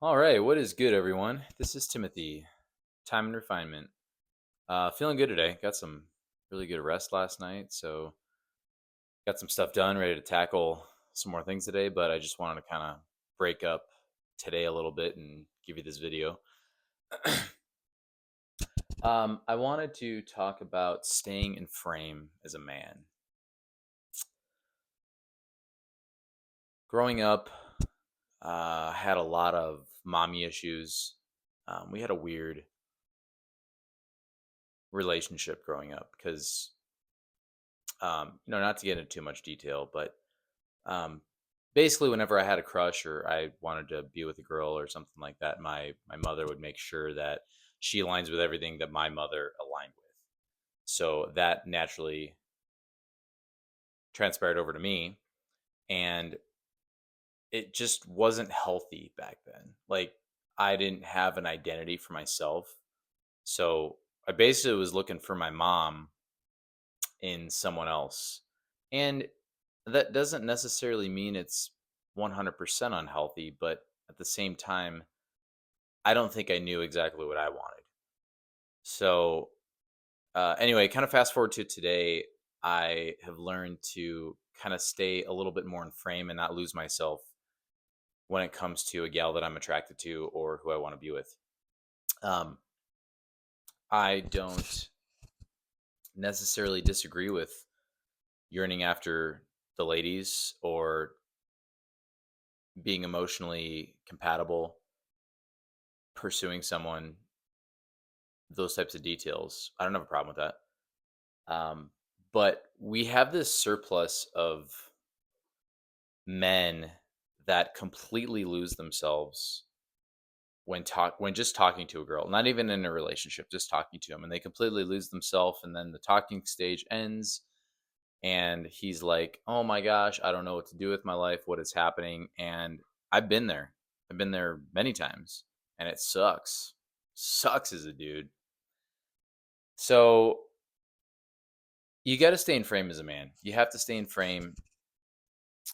All right, what is good, everyone? This is Timothy, Time and Refinement. Feeling good today. Got some really good rest last night, so got some stuff done, ready to tackle some more things today. But I just wanted to kind of break up today a little bit and give you this video. I wanted to talk about staying in frame as a man. Growing up, had a lot of mommy issues. We had a weird relationship growing up because not to get into too much detail, but um, basically, whenever I had a crush or I wanted to be with a girl or something like that, my mother would make sure that she aligns with everything that my mother aligned with. So that naturally transpired over to me, and it just wasn't healthy back then. Like I didn't have an identity for myself, so I basically was looking for my mom in someone else. And that doesn't necessarily mean it's 100% unhealthy, but at the same time, I don't think I knew exactly what I wanted. So, anyway, kind of fast forward to today, I have learned to kind of stay a little bit more in frame and not lose myself when it comes to a gal that I'm attracted to or who I want to be with. Um, I don't necessarily disagree with yearning after the ladies or being emotionally compatible, pursuing someone, those types of details. I don't have a problem with that. But we have this surplus of men that completely lose themselves when just talking to a girl, not even in a relationship, just talking to them, and they completely lose themselves, and then the talking stage ends, and he's like, "Oh my gosh, I don't know what to do with my life. What is happening?" And I've been there. I've been there many times, and it sucks. Sucks as a dude. So you got to stay in frame as a man. You have to stay in frame.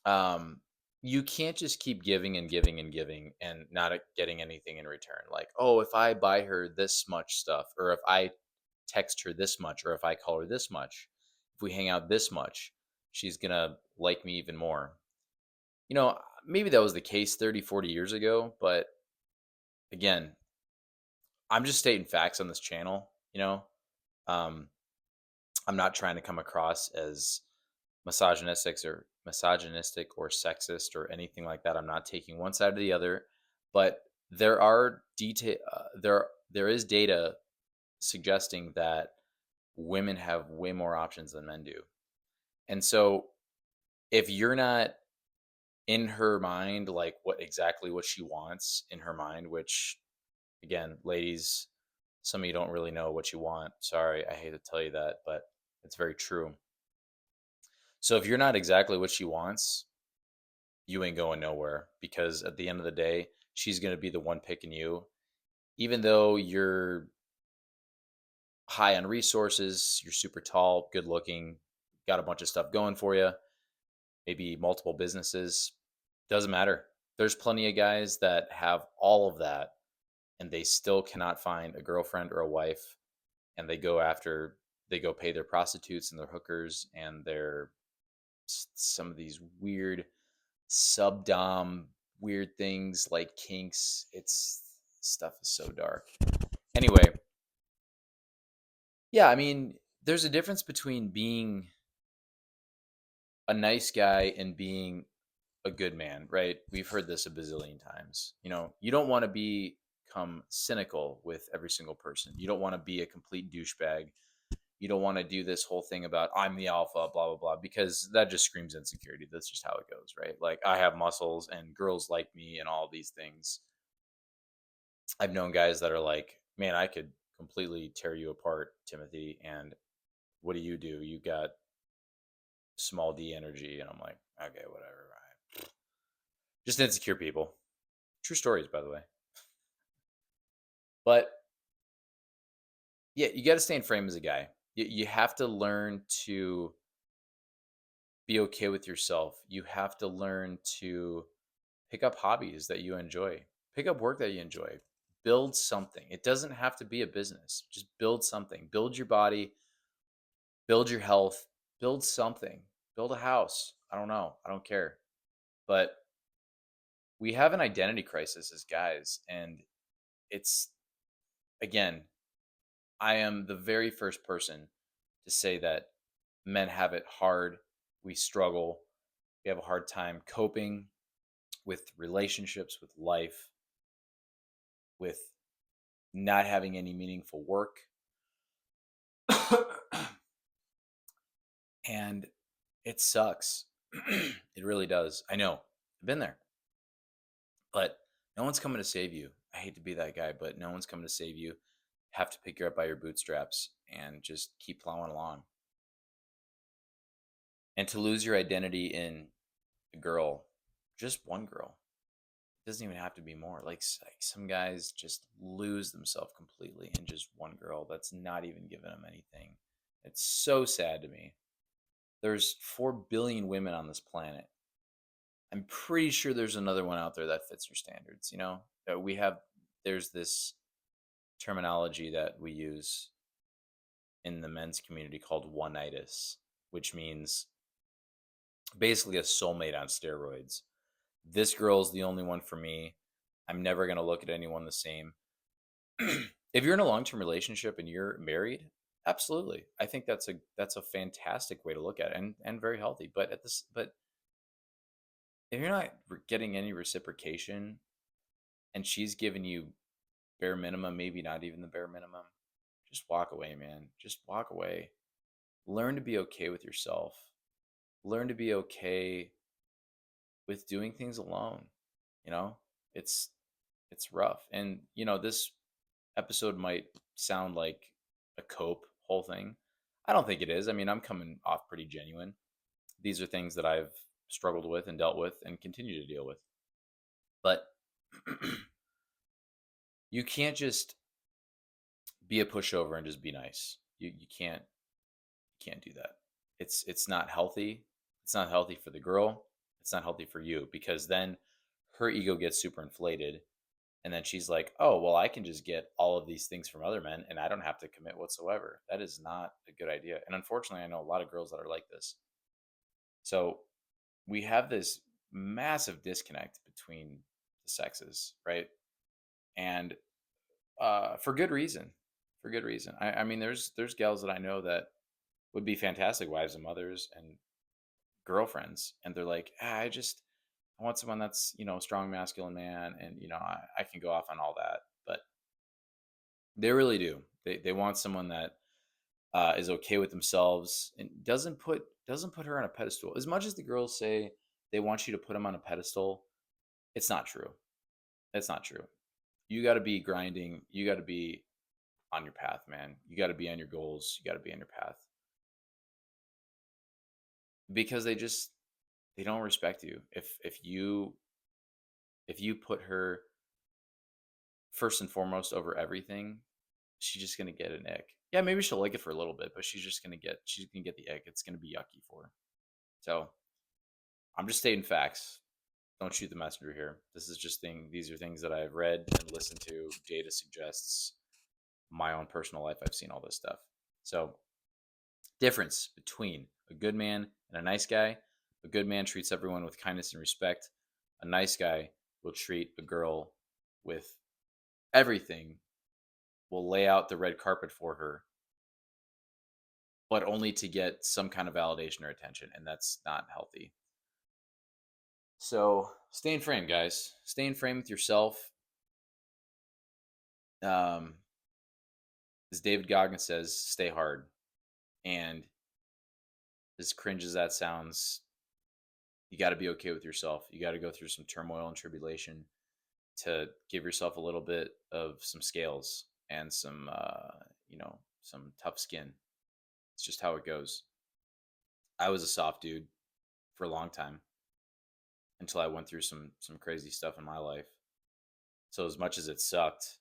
Um, you can't just keep giving and giving and giving and not getting anything in return. Like, oh, if I buy her this much stuff, or if I text her this much, or if I call her this much, if we hang out this much, she's gonna like me even more. Maybe that was the case 30, 40 years ago, but again, I'm just stating facts on this channel. Um, I'm not trying to come across as misogynistic or sexist or anything like that. I'm not taking one side or the other, but there is data suggesting that women have way more options than men do. And so if you're not in her mind, like what she wants in her mind, which again, ladies, some of you don't really know what you want. Sorry, I hate to tell you that, but it's very true. So if you're not exactly what she wants, you ain't going nowhere because at the end of the day, she's going to be the one picking you. Even though you're high on resources, you're super tall, good looking, got a bunch of stuff going for you, maybe multiple businesses, doesn't matter. There's plenty of guys that have all of that and they still cannot find a girlfriend or a wife, and they go pay their prostitutes and their hookers and their some of these weird subdom weird things like kinks. It's stuff is so dark. Anyway, yeah, I mean, there's a difference between being a nice guy and being a good man, right? We've heard this a bazillion times. You don't want to become cynical with every single person. You don't want to be a complete douchebag. You don't want to do this whole thing about I'm the alpha, blah blah blah, because that just screams insecurity. That's just how it goes, right? Like I have muscles and girls like me and all these things. I've known guys that are like, man, I could completely tear you apart, Timothy. And what do? You got small D energy. And I'm like, okay, whatever. Right. Just insecure people. True stories, by the way. But yeah, you got to stay in frame as a guy. You have to learn to be okay with yourself. You have to learn to pick up hobbies that you enjoy. Pick up work that you enjoy. Build something. It doesn't have to be a business. Just build something. Build your body, build your health, build something. Build a house. I don't know. I don't care. But we have an identity crisis as guys. And it's, again, I am the very first person to say that men have it hard. We struggle. We have a hard time coping with relationships, with life, with not having any meaningful work. And it sucks. It really does. I know. I've been there. But no one's coming to save you. I hate to be that guy, but no one's coming to save you. Have to pick you up by your bootstraps and just keep plowing along. And to lose your identity in a girl, just one girl, it doesn't even have to be more. Like some guys just lose themselves completely in just one girl that's not even giving them anything. It's so sad to me. There's 4 billion women on this planet. I'm pretty sure there's another one out there that fits your standards. There's this terminology that we use in the men's community called one-itis, which means basically a soulmate on steroids. This girl's the only one for me. I'm never going to look at anyone the same. If you're in a long-term relationship and you're married, absolutely. I think that's a fantastic way to look at it, and very healthy. But if you're not getting any reciprocation and she's giving you bare minimum, maybe not even the bare minimum, just walk away, man. Just walk away. Learn to be okay with yourself. Learn to be okay with doing things alone. You know, it's rough. And this episode might sound like a cope whole thing. I don't think it is. I mean, I'm coming off pretty genuine. These are things that I've struggled with and dealt with and continue to deal with. But you can't just be a pushover and just be nice. You can't do that. It's not healthy. It's not healthy for the girl. It's not healthy for you, because then her ego gets super inflated, and then she's like, "Oh, well, I can just get all of these things from other men and I don't have to commit whatsoever." That is not a good idea. And unfortunately, I know a lot of girls that are like this. So, we have this massive disconnect between the sexes, right? And for good reason. For good reason. I mean, there's gals that I know that would be fantastic wives and mothers and girlfriends, and they're like, I want someone that's a strong masculine man, and I can go off on all that, but they really do. They want someone that is okay with themselves and doesn't put her on a pedestal. As much as the girls say they want you to put them on a pedestal, it's not true. It's not true. You got to be grinding. You got to be on your path, man. You got to be on your goals. You got to be on your path, because they don't respect you. If you put her first and foremost over everything, she's just gonna get an ick. Yeah, maybe she'll like it for a little bit, but she's gonna get the ick. It's gonna be yucky for her. So I'm just stating facts. Don't shoot the messenger here. These are things that I've read and listened to. Data suggests my own personal life. I've seen all this stuff. So, difference between a good man and a nice guy. A good man treats everyone with kindness and respect. A nice guy will treat a girl with everything, will lay out the red carpet for her, but only to get some kind of validation or attention, and that's not healthy. So stay in frame, guys. Stay in frame with yourself. Um, as David Goggins says, stay hard. And as cringe as that sounds, you got to be okay with yourself. You got to go through some turmoil and tribulation to give yourself a little bit of some scales and some tough skin. It's just how it goes. I was a soft dude for a long time until I went through some crazy stuff in my life. So as much as it sucked,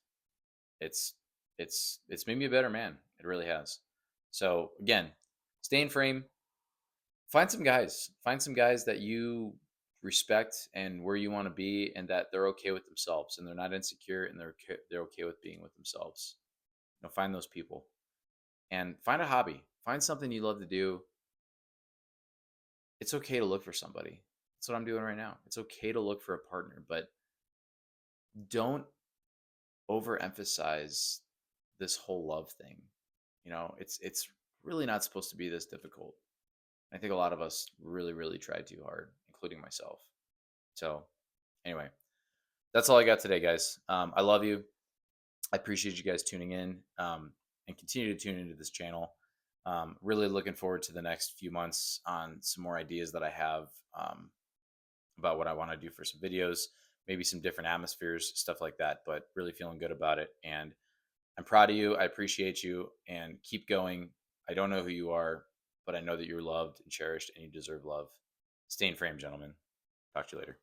it's it's made me a better man. It really has. So again, stay in frame. Find some guys. Find some guys that you respect and where you want to be, and that they're okay with themselves and they're not insecure, and they're okay with being with themselves. Find those people and find a hobby, find something you love to do. It's okay to look for somebody. That's what I'm doing right now. It's okay to look for a partner, but don't overemphasize this whole love thing. It's really not supposed to be this difficult. I think a lot of us really, really try too hard, including myself. So, anyway, that's all I got today, guys. I love you. I appreciate you guys tuning in, and continue to tune into this channel. Really looking forward to the next few months on some more ideas that I have, about what I want to do for some videos, maybe some different atmospheres, stuff like that. But really feeling good about it. And I'm proud of you. I appreciate you, and keep going. I don't know who you are, but I know that you're loved and cherished and you deserve love. Stay in frame, gentlemen. Talk to you later.